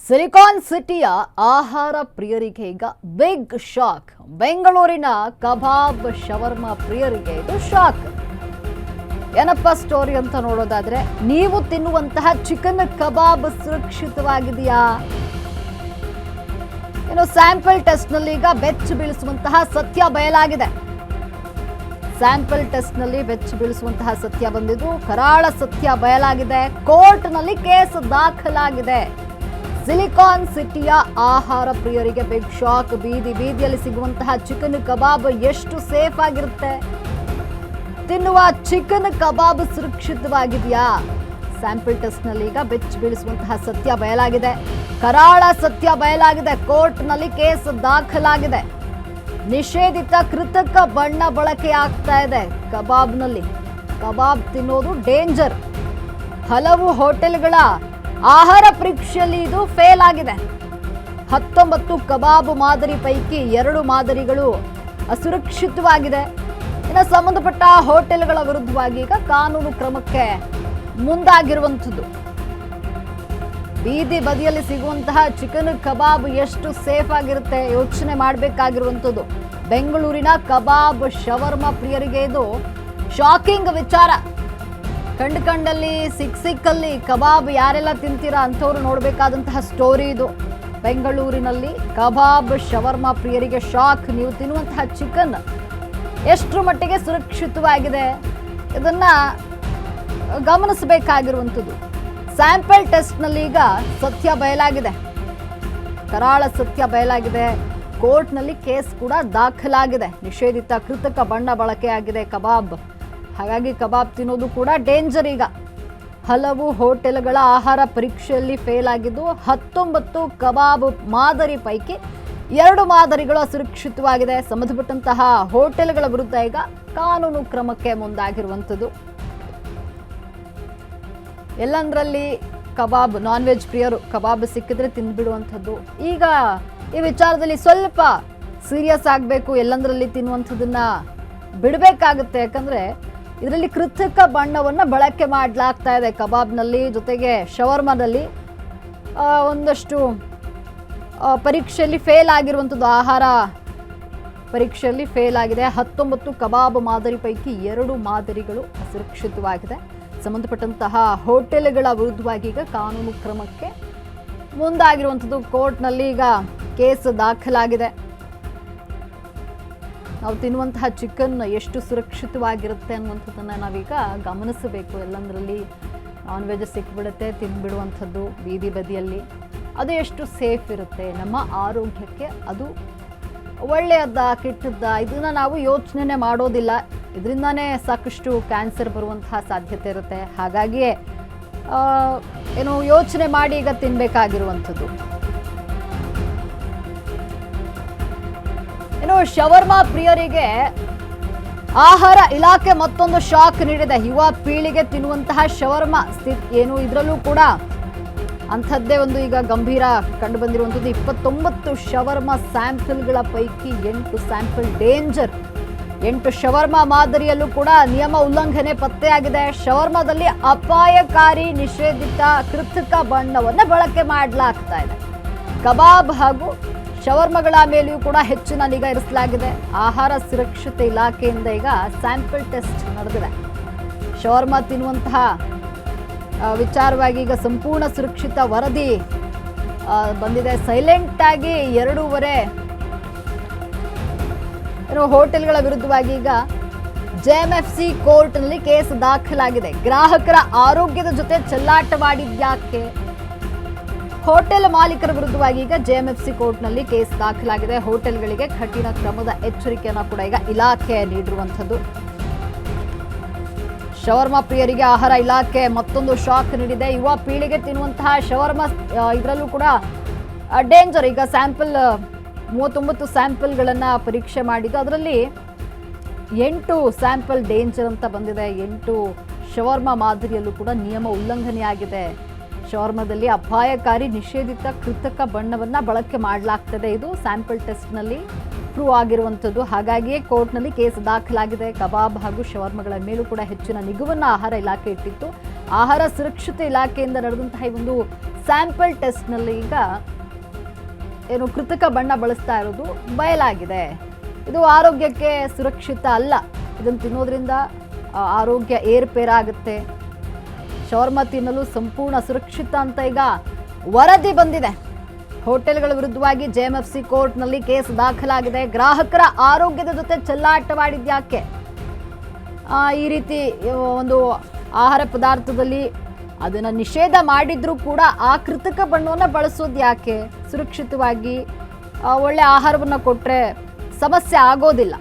Silicon ಸಿಟಿಯ ಆಹಾರ ಪ್ರಿಯರಿಗೆ ಈಗ ಬಿಗ್ ಶಾಕ್. ಬೆಂಗಳೂರಿನ ಕಬಾಬ್ ಶವರ್ಮಾ ಪ್ರಿಯರಿಗೆ ಇದು ಶಾಕ್. ಏನಪ್ಪ ಸ್ಟೋರಿ ಅಂತ ನೋಡೋದಾದ್ರೆ, ನೀವು ತಿನ್ನುವಂತಹ ಚಿಕನ್ ಕಬಾಬ್ ಸುರಕ್ಷಿತವಾಗಿದೆಯಾ? ಇನ್ನು ಸ್ಯಾಂಪಲ್ ಟೆಸ್ಟ್ ನಲ್ಲಿ ಈಗ ಬೆಚ್ಚ ಬೀಳಿಸುವಂತಹ ಸತ್ಯ ಬಯಲಾಗಿದೆ. ಸ್ಯಾಂಪಲ್ ಟೆಸ್ಟ್ ನಲ್ಲಿ ಬೆಚ್ಚ ಬೀಳಿಸುವಂತಹ ಸತ್ಯ ಬಂದಿದ್ದು, ಕರಾಳ ಸತ್ಯ ಬಯಲಾಗಿದೆ. ಕೋರ್ಟ್ ನಲ್ಲಿ ಕೇಸ್ ದಾಖಲಾಗಿದೆ. ಸಿಲಿಕಾನ್ ಸಿಟಿಯ ಆಹಾರ ಪ್ರಿಯರಿಗೆ ಬಿಗ್ ಶಾಕ್. ಬೀದಿಯಲ್ಲಿ ಸಿಗುವಂತಹ ಚಿಕನ್ ಕಬಾಬ್ ಎಷ್ಟು ಸೇಫ್ ಆಗಿರುತ್ತೆ? ತಿನ್ನುವ ಚಿಕನ್ ಕಬಾಬ್ ಸುರಕ್ಷಿತವಾಗಿದೆಯಾ? ಸ್ಯಾಂಪಲ್ ಟೆಸ್ಟ್ ನಲ್ಲಿ ಈಗ ಬೆಚ್ಚ ಬೀಳಿಸುವಂತಹ ಸತ್ಯ ಬಯಲಾಗಿದೆ. ಕರಾಳ ಸತ್ಯ ಬಯಲಾಗಿದೆ. ಕೋರ್ಟ್ ನಲ್ಲಿ ಕೇಸ್ ದಾಖಲಾಗಿದೆ. ನಿಷೇಧಿತ ಕೃತಕ ಬಣ್ಣ ಬಳಕೆ ಆಗ್ತಾ ಇದೆ ಕಬಾಬ್ನಲ್ಲಿ. ಕಬಾಬ್ ತಿನ್ನೋದು ಡೇಂಜರ್. ಹಲವು ಹೋಟೆಲ್ಗಳ ಆಹಾರ ಪರೀಕ್ಷೆಯಲ್ಲಿ ಇದು ಫೇಲ್ ಆಗಿದೆ. 19 ಕಬಾಬ್ ಮಾದರಿ ಪೈಕಿ 2 ಮಾದರಿಗಳು ಅಸುರಕ್ಷಿತವಾಗಿದೆ. ಇನ್ನು ಸಂಬಂಧಪಟ್ಟ ಹೋಟೆಲ್ಗಳ ವಿರುದ್ಧವಾಗಿ ಈಗ ಕಾನೂನು ಕ್ರಮಕ್ಕೆ ಮುಂದಾಗಿರುವಂಥದ್ದು. ಬೀದಿ ಬದಿಯಲ್ಲಿ ಸಿಗುವಂತಹ ಚಿಕನ್ ಕಬಾಬ್ ಎಷ್ಟು ಸೇಫ್ ಆಗಿರುತ್ತೆ ಯೋಚನೆ ಮಾಡಬೇಕಾಗಿರುವಂಥದ್ದು. ಬೆಂಗಳೂರಿನ ಕಬಾಬ್ ಶವರ್ಮಾ ಪ್ರಿಯರಿಗೆ ಇದು ಶಾಕಿಂಗ್ ವಿಚಾರ. ಕಂಡಲ್ಲಿ ಸಿಕ್ಕಲ್ಲಿ ಕಬಾಬ್ ಯಾರೆಲ್ಲ ತಿಂತೀರಾ ಅಂಥವ್ರು ನೋಡಬೇಕಾದಂತಹ ಸ್ಟೋರಿ ಇದು. ಬೆಂಗಳೂರಿನಲ್ಲಿ ಕಬಾಬ್ ಶವರ್ಮಾ ಪ್ರಿಯರಿಗೆ ಶಾಕ್. ನೀವು ತಿನ್ನುವಂತಹ ಚಿಕನ್ ಎಷ್ಟರ ಮಟ್ಟಿಗೆ ಸುರಕ್ಷಿತವಾಗಿದೆ ಇದನ್ನ ಗಮನಿಸಬೇಕಾಗಿರುವಂಥದ್ದು. ಸ್ಯಾಂಪಲ್ ಟೆಸ್ಟ್ ನಲ್ಲಿ ಈಗ ಸತ್ಯ ಬಯಲಾಗಿದೆ. ಕರಾಳ ಸತ್ಯ ಬಯಲಾಗಿದೆ. ಕೋರ್ಟ್ ನಲ್ಲಿ ಕೇಸ್ ಕೂಡ ದಾಖಲಾಗಿದೆ. ನಿಷೇಧಿತ ಕೃತಕ ಬಣ್ಣ ಬಳಕೆಯಾಗಿದೆ ಕಬಾಬ್. ಹಾಗಾಗಿ ಕಬಾಬ್ ತಿನ್ನೋದು ಕೂಡ ಡೇಂಜರ್. ಈಗ ಹಲವು ಹೋಟೆಲ್ಗಳ ಆಹಾರ ಪರೀಕ್ಷೆಯಲ್ಲಿ ಫೇಲ್ ಆಗಿದ್ದು, 19 ಕಬಾಬ್ ಮಾದರಿ ಪೈಕಿ 2 ಮಾದರಿಗಳು ಅಸುರಕ್ಷಿತವಾಗಿದೆ. ಸಂಬಂಧಪಟ್ಟಂತಹ ಹೋಟೆಲ್ಗಳ ವಿರುದ್ಧ ಈಗ ಕಾನೂನು ಕ್ರಮಕ್ಕೆ ಮುಂದಾಗಿರುವಂಥದ್ದು. ಎಲ್ಲಂದ್ರಲ್ಲಿ ಕಬಾಬ್, ನಾನ್ ವೆಜ್ ಪ್ರಿಯರು ಕಬಾಬ್ ಸಿಕ್ಕಿದ್ರೆ ತಿಂದ್ಬಿಡುವಂಥದ್ದು. ಈಗ ಈ ವಿಚಾರದಲ್ಲಿ ಸ್ವಲ್ಪ ಸೀರಿಯಸ್ ಆಗಬೇಕು. ಎಲ್ಲಂದ್ರಲ್ಲಿ ತಿನ್ನುವಂಥದ್ದನ್ನ ಬಿಡಬೇಕಾಗುತ್ತೆ. ಯಾಕಂದ್ರೆ ಇದರಲ್ಲಿ ಕೃತಕ ಬಣ್ಣವನ್ನು ಬಳಕೆ ಮಾಡಲಾಗ್ತಾ ಇದೆ ಕಬಾಬ್ನಲ್ಲಿ. ಜೊತೆಗೆ ಶವರ್ಮಾದಲ್ಲಿ ಒಂದಷ್ಟು ಪರೀಕ್ಷೆಯಲ್ಲಿ ಫೇಲ್ ಆಗಿರುವಂಥದ್ದು. ಆಹಾರ ಪರೀಕ್ಷೆಯಲ್ಲಿ ಫೇಲ್ ಆಗಿದೆ. 19 ಕಬಾಬ್ ಮಾದರಿ ಪೈಕಿ 2 ಮಾದರಿಗಳು ಅಸುರಕ್ಷಿತವಾಗಿದೆ. ಸಂಬಂಧಪಟ್ಟಂತಹ ಹೋಟೆಲ್ಗಳ ವಿರುದ್ಧವಾಗಿ ಈಗ ಕಾನೂನು ಕ್ರಮಕ್ಕೆ ಮುಂದಾಗಿರುವಂಥದ್ದು. ಕೋರ್ಟ್ನಲ್ಲಿ ಈಗ ಕೇಸ್ ದಾಖಲಾಗಿದೆ. ನಾವು ತಿನ್ನುವಂತಹ ಚಿಕನ್ ಎಷ್ಟು ಸುರಕ್ಷಿತವಾಗಿರುತ್ತೆ ಅನ್ನುವಂಥದ್ದನ್ನು ನಾವೀಗ ಗಮನಿಸಬೇಕು. ಎಲ್ಲಂದ್ರಲ್ಲಿ ನಾನ್ ವೆಜ್ ಸಿಕ್ಬಿಡುತ್ತೆ, ತಿಂದ್ಬಿಡುವಂಥದ್ದು ಬೀದಿ ಬದಿಯಲ್ಲಿ. ಅದು ಎಷ್ಟು ಸೇಫ್ ಇರುತ್ತೆ, ನಮ್ಮ ಆರೋಗ್ಯಕ್ಕೆ ಅದು ಒಳ್ಳೆಯದ ಕೆಟ್ಟದ್ದ, ಇದನ್ನು ನಾವು ಯೋಚನೆ ಮಾಡೋದಿಲ್ಲ. ಇದರಿಂದಾನೇ ಸಾಕಷ್ಟು ಕ್ಯಾನ್ಸರ್ ಬರುವಂತಹ ಸಾಧ್ಯತೆ ಇರುತ್ತೆ. ಹಾಗಾಗಿಯೇ ಯೋಚನೆ ಮಾಡಿ ಈಗ ತಿನ್ನಬೇಕಾಗಿರುವಂಥದ್ದು. ಶವರ್ಮಾ ಪ್ರಿಯರಿಗೆ ಆಹಾರ ಇಲಾಖೆ ಮತ್ತೊಂದು ಶಾಕ್ ನೀಡಿದೆ. ಯುವ ಪೀಳಿಗೆ ತಿನ್ನುವಂತಹ ಶವರ್ಮಾ ಇದರಲ್ಲೂ ಕೂಡ ಅಂಥದ್ದೇ ಒಂದು ಈಗ ಗಂಭೀರ ಕಂಡು ಬಂದಿರುವಂಥದ್ದು. 29 ಶವರ್ಮಾ ಸ್ಯಾಂಪಲ್ಗಳ ಪೈಕಿ 8 ಸ್ಯಾಂಪಲ್ ಡೇಂಜರ್. 8 ಶವರ್ಮಾ ಮಾದರಿಯಲ್ಲೂ ಕೂಡ ನಿಯಮ ಉಲ್ಲಂಘನೆ ಪತ್ತೆಯಾಗಿದೆ. ಶವರ್ಮಾದಲ್ಲಿ ಅಪಾಯಕಾರಿ ನಿಷೇಧಿತ ಕೃತಕ ಬಣ್ಣವನ್ನು ಬಳಕೆ ಮಾಡಲಾಗ್ತಾ ಇದೆ. ಕಬಾಬ್ ಹಾಗೂ ಶವರ್ಮಗಳ ಮೇಲೆಯೂ ಕೂಡ ಹೆಚ್ಚಿನ ನಿಗಾ ಇರಿಸಲಾಗಿದೆ. ಆಹಾರ ಸುರಕ್ಷತೆ ಇಲಾಖೆಯಿಂದ ಈಗ ಸ್ಯಾಂಪಲ್ ಟೆಸ್ಟ್ ನಡೆದಿದೆ. ಶವರ್ಮಾ ತಿನ್ನುವಂತಹ ವಿಚಾರವಾಗಿ ಈಗ ಸಂಪೂರ್ಣ ಸುರಕ್ಷಿತ ವರದಿ ಬಂದಿದೆ. ಸೈಲೆಂಟ್ ಆಗಿ 2.5 ಹೋಟೆಲ್ಗಳ ವಿರುದ್ಧವಾಗಿ ಈಗ JMFC ಕೋರ್ಟ್ನಲ್ಲಿ ಕೇಸ್ ದಾಖಲಾಗಿದೆ. ಗ್ರಾಹಕರ ಆರೋಗ್ಯದ ಜೊತೆ ಚೆಲ್ಲಾಟವಾಡಿದ್ಯಾಕೆ? ಹೋಟೆಲ್ ಮಾಲೀಕರ ವಿರುದ್ಧವಾಗಿ ಈಗ JMFC ಕೋರ್ಟ್ನಲ್ಲಿ ಕೇಸ್ ದಾಖಲಾಗಿದೆ. ಹೋಟೆಲ್ಗಳಿಗೆ ಕಠಿಣ ಕ್ರಮದ ಎಚ್ಚರಿಕೆಯನ್ನು ಕೂಡ ಈಗ ಇಲಾಖೆ ನೀಡಿರುವಂಥದ್ದು. ಶವರ್ಮಾ ಪ್ರಿಯರಿಗೆ ಆಹಾರ ಇಲಾಖೆ ಮತ್ತೊಂದು ಶಾಕ್ ನೀಡಿದೆ. ಯುವ ಪೀಳಿಗೆ ತಿನ್ನುವಂತಹ ಶವರ್ಮಾ ಇದರಲ್ಲೂ ಕೂಡ ಡೇಂಜರ್. ಈಗ 39 ಸ್ಯಾಂಪಲ್ಗಳನ್ನು ಪರೀಕ್ಷೆ ಮಾಡಿದ್ದು, ಅದರಲ್ಲಿ 8 ಸ್ಯಾಂಪಲ್ ಡೇಂಜರ್ ಅಂತ ಬಂದಿದೆ. 8 ಶವರ್ಮಾ ಮಾದರಿಯಲ್ಲೂ ಕೂಡ ನಿಯಮ ಉಲ್ಲಂಘನೆಯಾಗಿದೆ. ಶವರ್ಮಾದಲ್ಲಿ ಅಪಾಯಕಾರಿ ನಿಷೇಧಿತ ಕೃತಕ ಬಣ್ಣವನ್ನು ಬಳಕೆ ಮಾಡಲಾಗ್ತದೆ. ಇದು ಸ್ಯಾಂಪಲ್ ಟೆಸ್ಟ್ನಲ್ಲಿ ಪ್ರೂವ್ ಆಗಿರುವಂಥದ್ದು. ಹಾಗಾಗಿಯೇ ಕೋರ್ಟ್ನಲ್ಲಿ ಕೇಸ್ ದಾಖಲಾಗಿದೆ. ಕಬಾಬ್ ಹಾಗೂ ಶವರ್ಮಗಳ ಮೇಲೂ ಕೂಡ ಹೆಚ್ಚಿನ ನಿಗುವನ್ನು ಆಹಾರ ಇಲಾಖೆ ಇಟ್ಟಿತ್ತು. ಆಹಾರ ಸುರಕ್ಷತೆ ಇಲಾಖೆಯಿಂದ ನಡೆದಂತಹ ಈ ಒಂದು ಸ್ಯಾಂಪಲ್ ಟೆಸ್ಟ್ನಲ್ಲಿ ಈಗ ಏನು ಕೃತಕ ಬಣ್ಣ ಬಳಸ್ತಾ ಇರೋದು ಬಯಲಾಗಿದೆ. ಇದು ಆರೋಗ್ಯಕ್ಕೆ ಸುರಕ್ಷಿತ ಅಲ್ಲ. ಇದನ್ನು ತಿನ್ನೋದ್ರಿಂದ ಆರೋಗ್ಯ ಏರ್ಪೇರಾಗುತ್ತೆ. ಶವರ್ಮ ತಿನ್ನಲು ಸಂಪೂರ್ಣ ಸುರಕ್ಷಿತ ಅಂತ ಈಗ ವರದಿ ಬಂದಿದೆ. ಹೋಟೆಲ್ಗಳ ವಿರುದ್ಧವಾಗಿ JMFC ಕೋರ್ಟ್ನಲ್ಲಿ ಕೇಸ್ ದಾಖಲಾಗಿದೆ. ಗ್ರಾಹಕರ ಆರೋಗ್ಯದ ಜೊತೆ ಚೆಲ್ಲಾಟವಾಡಿದ್ಯಾಕೆ? ಈ ರೀತಿ ಒಂದು ಆಹಾರ ಪದಾರ್ಥದಲ್ಲಿ ಅದನ್ನು ನಿಷೇಧ ಮಾಡಿದ್ರೂ ಕೂಡ ಆ ಕೃತಕ ಬಣ್ಣವನ್ನು ಬಳಸೋದು ಯಾಕೆ? ಸುರಕ್ಷಿತವಾಗಿ ಒಳ್ಳೆ ಆಹಾರವನ್ನು ಕೊಟ್ಟರೆ ಸಮಸ್ಯೆ ಆಗೋದಿಲ್ಲ.